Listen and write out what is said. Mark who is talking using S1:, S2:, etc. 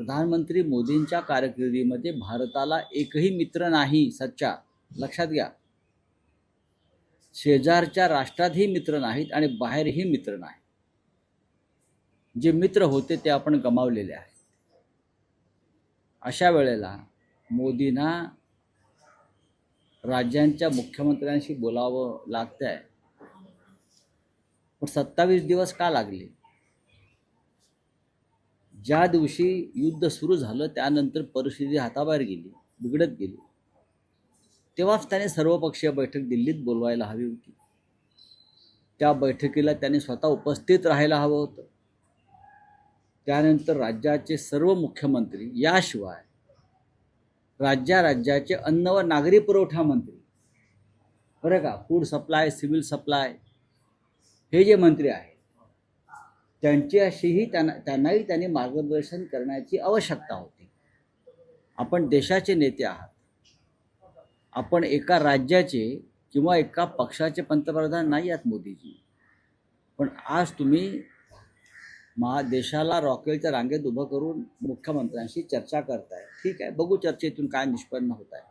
S1: प्रधानमंत्री मोदींच्या कारकिर्दीमध्ये भारताला एकही मित्र नाही सच्चा, लक्षात घ्या. शेजारच्या राष्ट्रातही मित्र नाहीत आणि बाहेरही मित्र नाही. जे मित्र होते ते आपण गमावलेले आहेत. अशा वेळेला मोदींना राज्यांच्या मुख्यमंत्र्यांशी बोलावं लागतंय. पण 27 दिवस का लागले? ज्या दिवशी युद्ध सुरू झालं त्यानंतर परिस्थिती हाताबाहेर गेली, बिघडत गेली, तेव्हाच त्याने सर्वपक्षीय बैठक दिल्लीत बोलवायला हवी होती. त्या बैठकीला त्यांनी स्वतः उपस्थित राहायला हवं होतं. त्यानंतर राज्याचे सर्व मुख्यमंत्री, याशिवाय राज्याचे अन्न व नागरी पुरवठा मंत्री, बरं का, फूड सप्लाय, सिव्हिल सप्लाय, हे जे मंत्री आहेत त्यांच्याशीही त्यांनाही त्यांनी मार्गदर्शन करण्याची आवश्यकता होती. आपण देशाचे नेते आहात, आपण एका राज्याचे किंवा एका पक्षाचे पंतप्रधान नाही आहात मोदीजी. पण आज तुम्ही देशाला रॉकेलच्या रांगेत उभं करून मुख्यमंत्र्यांशी चर्चा करताय. ठीक आहे, बघू चर्चेतून काय निष्पन्न होत आहे.